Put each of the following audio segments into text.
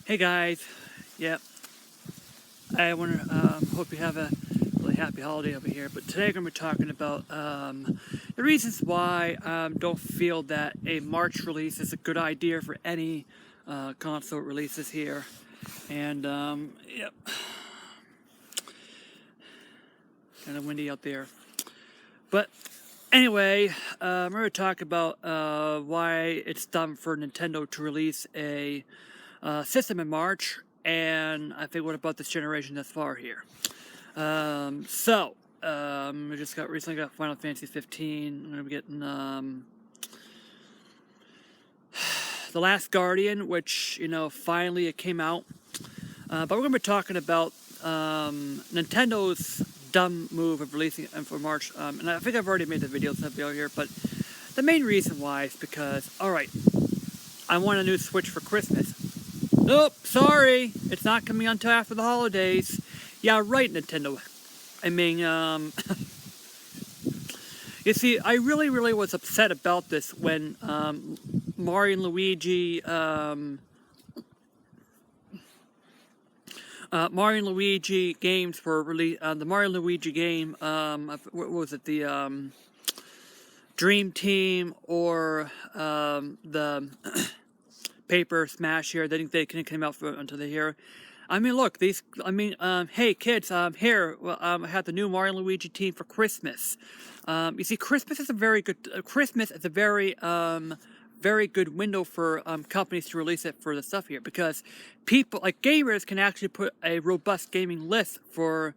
Hey guys, yep. I want to hope you have a really happy holiday over here. But today we're going to be talking about the reasons why I don't feel that a March release is a good idea for any console releases here. And yep, kind of windy out there. But anyway, I'm going to talk about why it's dumb for Nintendo to release a system in March, and I think what about this generation thus far here. I just recently got Final Fantasy 15. I'm gonna be getting The Last Guardian, which finally it came out. But we're gonna be talking about Nintendo's dumb move of releasing it for March. And I think I've already made the video here, but the main reason why is because, all right, I want a new Switch for Christmas. Nope, sorry, it's not coming until after the holidays. Yeah, right, Nintendo. I mean, you see, I really was upset about this when Mario and Luigi, games were released. The Mario and Luigi game, what was it, the Dream Team or the Paper Smash here. They couldn't come out until the year. I mean, look, hey kids, here, I have the new Mario and Luigi team for Christmas. You see, Christmas is a very very good window for companies to release it for the stuff here, because people like gamers can actually put a robust gaming list for,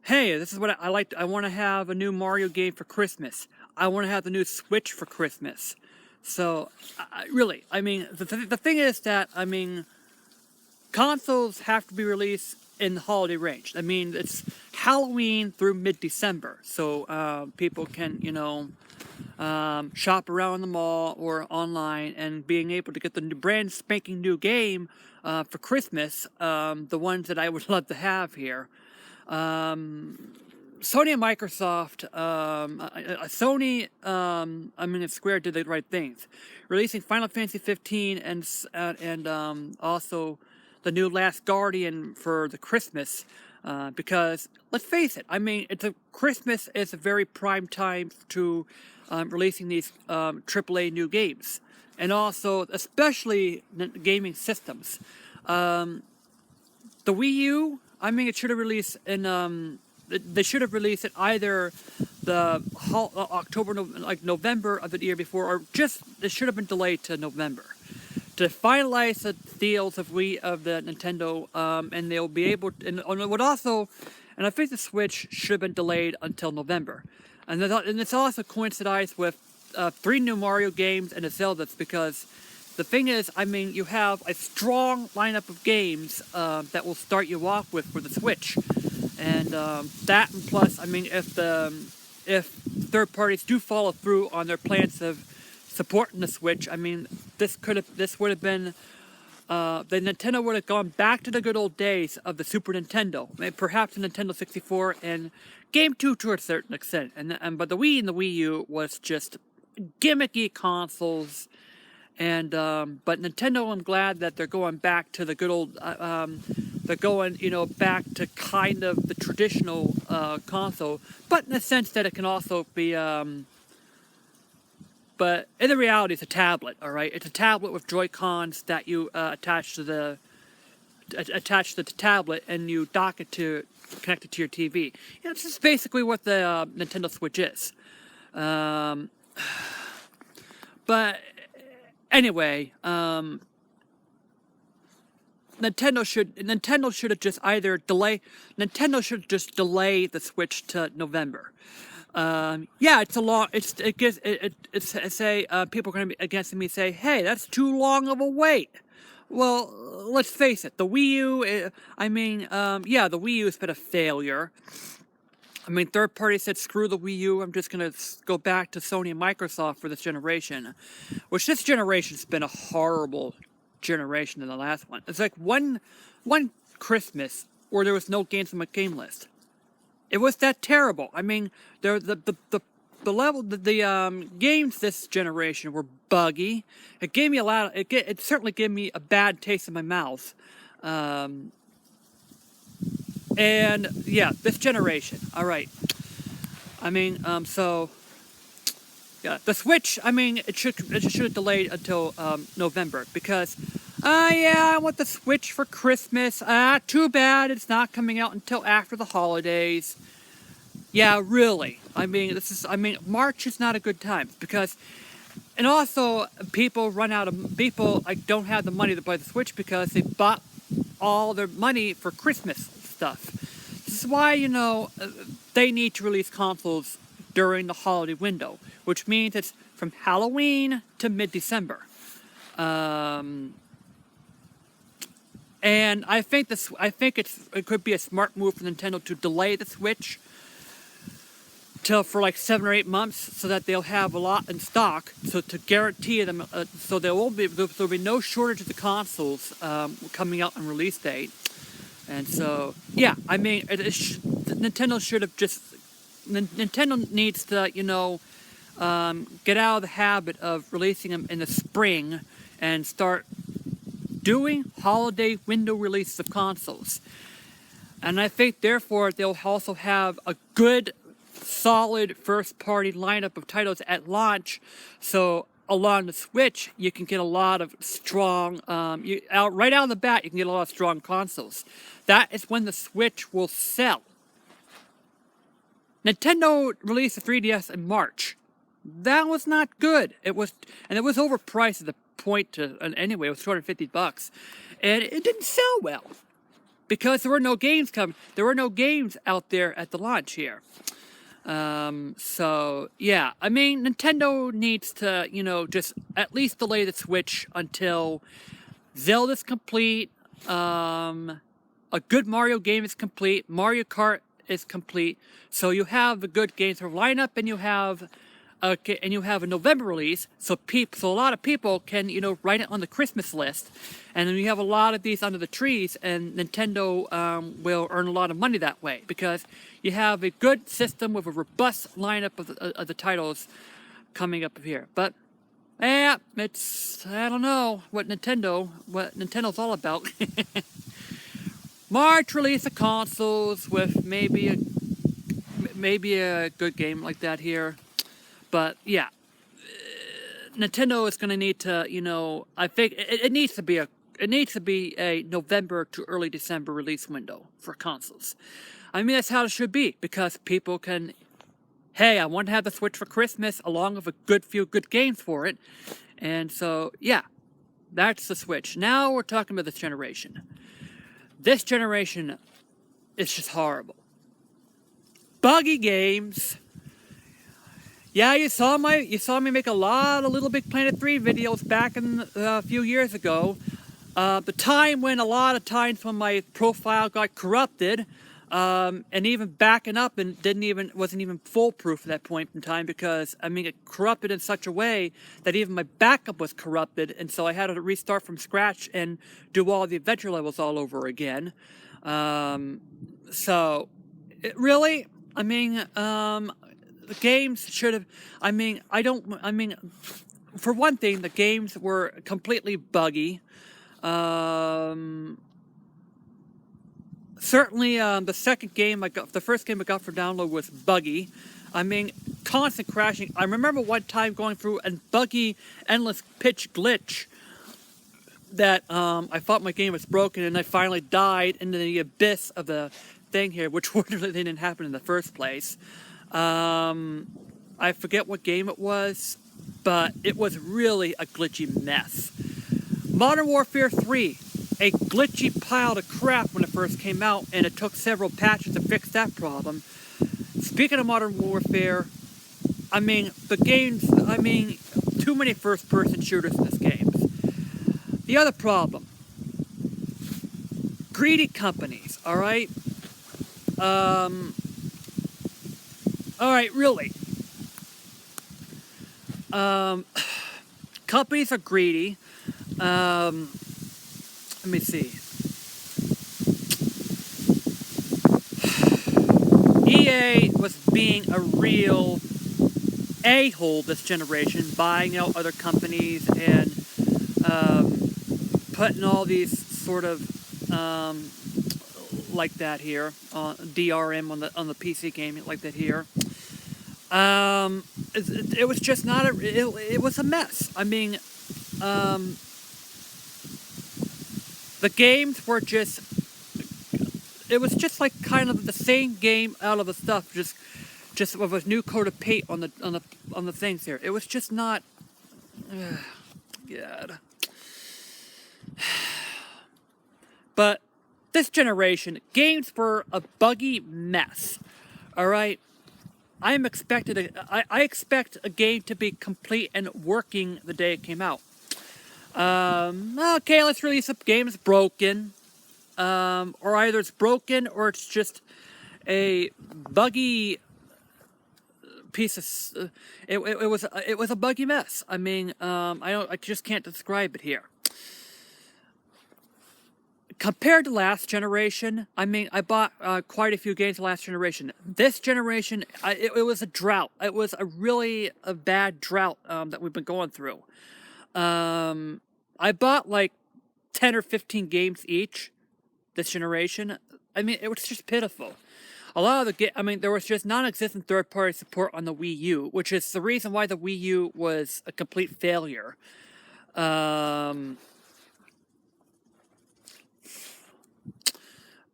hey, this is what I like. I want to have a new Mario game for Christmas. I want to have the new Switch for Christmas. So, really, I mean, the thing is that, I mean, consoles have to be released in the holiday range. I mean, it's Halloween through mid-December, so people can, shop around the mall or online, and being able to get the brand spanking new game for Christmas, the ones that I would love to have here. Sony and Microsoft, Sony, and Square did the right things, releasing Final Fantasy 15 and also the new Last Guardian for the Christmas, because let's face it, I mean, Christmas is a very prime time to releasing these AAA new games, and also especially gaming systems. The Wii U, I mean, it should have released in they should have released it either the November of the year before, or just it should have been delayed to November to finalize the deals of the Nintendo, and they'll be able to, and I think the Switch should have been delayed until November, and it's also coincided with 3 new Mario games and a Zelda, because the thing is, I mean, you have a strong lineup of games that will start you off with for the Switch. And that, and plus, I mean, if third parties do follow through on their plans of supporting the Switch, I mean, this would have been, the Nintendo would have gone back to the good old days of the Super Nintendo, perhaps the Nintendo 64 and Game 2 to a certain extent. But the Wii and the Wii U was just gimmicky consoles. And but Nintendo, I'm glad that they're going back to the good old. They're going, back to kind of the traditional console, but in the sense that it can also be. But in the reality, it's a tablet. All right, it's a tablet with Joy-Cons that you attach to the tablet, and you dock it to connect it to your TV. It's just basically what the Nintendo Switch is. But anyway, Nintendo should have just either delay. Nintendo should just delay the Switch to November. Yeah, it's a long. It's say people are going to be against me, say, hey, that's too long of a wait. Well, let's face it, the Wii U. The Wii U has been a failure. I mean, third party said, screw the Wii U, I'm just going to go back to Sony and Microsoft for this generation. Which this generation's been a horrible generation than the last one. It's like one Christmas where there was no games on my game list. It was that terrible. I mean, the games this generation were buggy. It gave me a lot. It certainly gave me a bad taste in my mouth. And yeah, this generation. All right. I mean, so yeah, the Switch. I mean, it should have delayed until November because, yeah, I want the Switch for Christmas. Too bad it's not coming out until after the holidays. Yeah, really. I mean, March is not a good time because, and also people don't have the money to buy the Switch because they bought all their money for Christmas stuff. This is why, they need to release consoles during the holiday window, which means it's from Halloween to mid-December. And I think it could be a smart move for Nintendo to delay the Switch for like 7 or 8 months, so that they'll have a lot in stock. So to guarantee them, so there'll be no shortage of the consoles coming out on release date. And so, yeah, I mean, Nintendo should have Nintendo needs to, get out of the habit of releasing them in the spring and start doing holiday window releases of consoles. And I think, therefore, they'll also have a good, solid first-party lineup of titles at launch. So along the Switch, you can get a lot of strong, right out of the bat, you can get a lot of strong consoles. That is when the Switch will sell. Nintendo released the 3DS in March. That was not good. It was overpriced at the point anyway, it was $250. And it didn't sell well because there were no games coming. There were no games out there at the launch here. So yeah, I mean, Nintendo needs to, just at least delay the Switch until Zelda's complete, a good Mario game is complete, Mario Kart is complete, so you have a good games for lineup, and you have a November release, so a lot of people can, write it on the Christmas list, and then you have a lot of these under the trees, and Nintendo will earn a lot of money that way, because you have a good system with a robust lineup of the titles coming up here. But, yeah, I don't know what Nintendo's all about. March release of consoles with maybe a good game like that here. But yeah, Nintendo is going to need to, I think it needs to be a November to early December release window for consoles. I mean, that's how it should be, because people can, hey, I want to have the Switch for Christmas along with a few good games for it. And so, yeah, that's the Switch. Now we're talking about this generation. This generation is just horrible. Buggy games. Yeah, you saw me make a lot of Little Big Planet 3 videos back a few years ago. The time when a lot of times when my profile got corrupted, and even backing up and wasn't even foolproof at that point in time, because it corrupted in such a way that even my backup was corrupted, and so I had to restart from scratch and do all the adventure levels all over again. So it really, the games should have, for one thing, the games were completely buggy. Certainly, the first game I got for download was buggy. Constant crashing. I remember one time going through a buggy, endless pitch glitch that I thought my game was broken, and I finally died into the abyss of the thing here, which fortunately didn't happen in the first place. I forget what game it was, but it was really a glitchy mess. Modern Warfare 3, a glitchy pile of crap when it first came out, and it took several patches to fix that problem. Speaking of Modern Warfare, the games, too many first-person shooters in this game. The other problem, greedy companies, alright? Alright, really. Companies are greedy. Let me see. EA was being a real a-hole this generation, buying out other companies and putting all these sort of like that here, DRM on the PC game like that here. It was just not it was a mess. I mean, the games were just, it was just like kind of the same game out of the stuff, just with a new coat of paint on the things here. It was just not. God. But this generation, games were a buggy mess. All right. I expect a game to be complete and working the day it came out. Okay, let's release a game that's broken. Or either it's broken or it's just a buggy piece of. It was a buggy mess. I mean, I just can't describe it here. Compared to last generation, I mean, I bought quite a few games last generation. This generation, it was a drought. It was a bad drought that we've been going through. I bought like 10 or 15 games each this generation. I mean, it was just pitiful. A lot of there was just non-existent third-party support on the Wii U, which is the reason why the Wii U was a complete failure.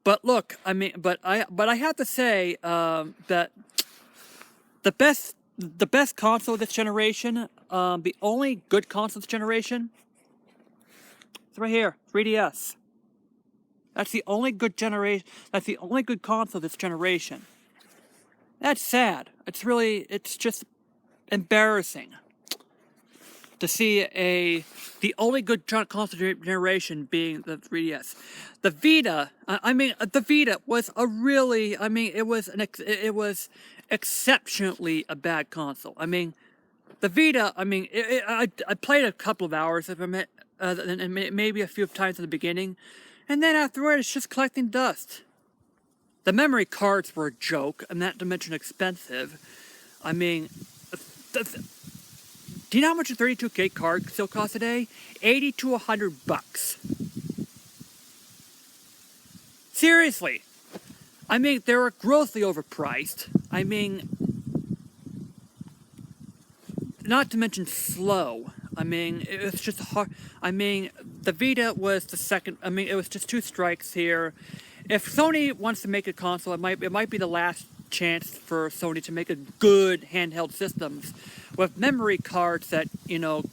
But look, I mean, but I have to say that the best console of this generation, the only good console of this generation, it's right here, 3DS. That's the only good generation. That's the only good console of this generation. That's sad. It's just embarrassing to see the only good console generation being the 3DS. The Vita, the Vita was it was exceptionally a bad console. I mean, the Vita, I played a couple of hours of it, and maybe a few times in the beginning, and then afterward it's just collecting dust. The memory cards were a joke, and not to mention expensive. I mean, do you know how much a 32K card still costs today? $80 to $100. Seriously. I mean, they were grossly overpriced. I mean, not to mention slow. I mean, it was just hard. I mean, the Vita was the second. I mean, it was just two strikes here. If Sony wants to make a console, it might be the last chance for Sony to make a good handheld systems with memory cards that, you know,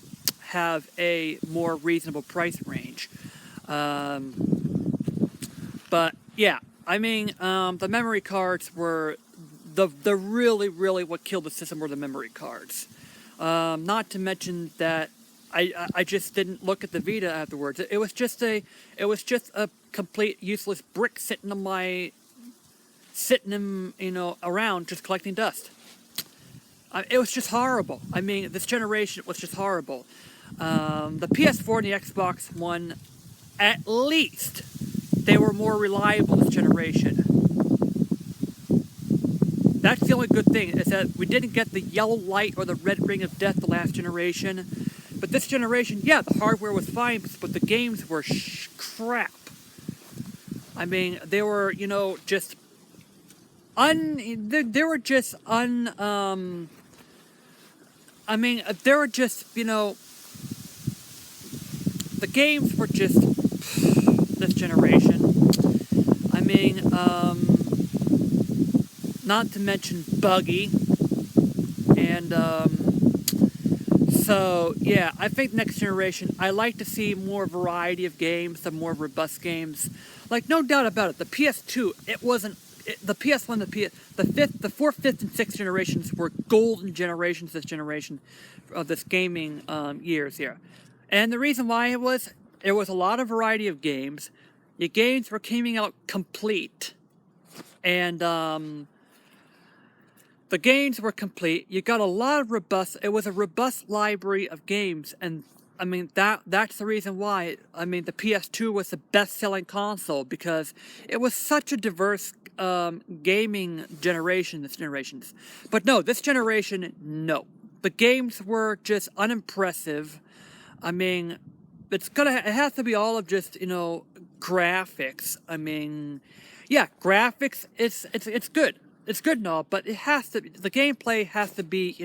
have a more reasonable price range. But yeah, I mean, the memory cards were the really what killed the system were the memory cards. Not to mention that I just didn't look at the Vita afterwards. It was just a complete useless brick sitting around just collecting dust. It was just horrible. I mean, this generation was just horrible. The PS4 and the Xbox One, at least, they were more reliable this generation. That's the only good thing, is that we didn't get the yellow light or the red ring of death the last generation. But this generation, yeah, the hardware was fine, but the games were crap. I mean, they were, you know, just they were just they were just, you know, the games were just this generation. I mean, not to mention buggy, and so yeah, I think next generation, I like to see more variety of games, some more robust games. Like, no doubt about it, the PS2, the PS1, the fourth, fifth, and sixth generations were golden generations this generation of this gaming years here. And the reason why it was a lot of variety of games. Your games were coming out complete. And the games were complete. You got a lot of it was a robust library of games, and I mean, that's the reason why, I mean, the PS2 was the best-selling console, because it was such a diverse gaming generation, this generation. But no, this generation, no. the games were just unimpressive. I mean, it has to be all of just, graphics. I mean, yeah, graphics, it's good. It's good and all, but the gameplay has to be,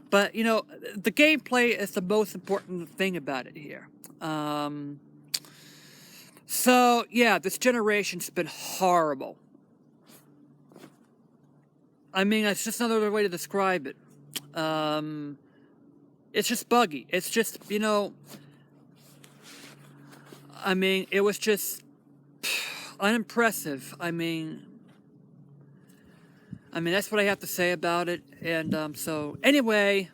but, the gameplay is the most important thing about it here. So, yeah, this generation's been horrible. I mean, it's just another way to describe it. It's just buggy. It's just, I mean, it was just unimpressive. I mean, that's what I have to say about it. And so, anyway,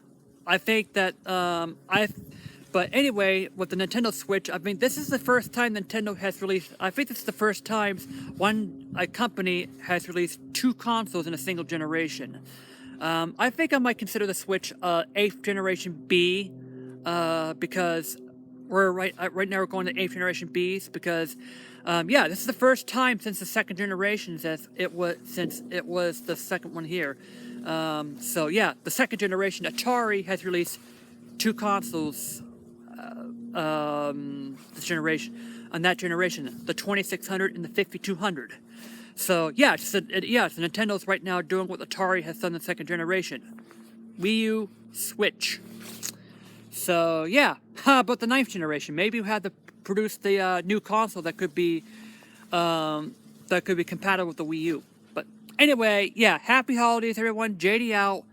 I think that but anyway, with the Nintendo Switch, I mean, this is the first time Nintendo has released. I think this is the first time a company has released 2 consoles in a single generation. I think I might consider the Switch 8th generation B, because we're right now we're going to 8th generation Bs because, yeah, this is the first time since the 2nd generation since it was the second one here. So yeah, the 2nd generation Atari has released 2 consoles. This generation, on that generation, the 2600 and the 5200. So yeah, so Nintendo's right now doing what Atari has done in the 2nd generation. Wii U, Switch. So yeah, how about the 9th generation? Maybe we had to produce the new console that could be compatible with the Wii U. But anyway, yeah, happy holidays, everyone. JD out.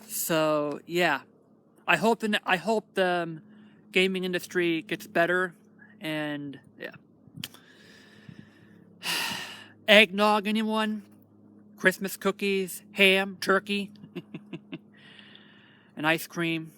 So yeah, I hope the gaming industry gets better, and yeah. Eggnog, anyone? Christmas cookies, ham, turkey, and ice cream.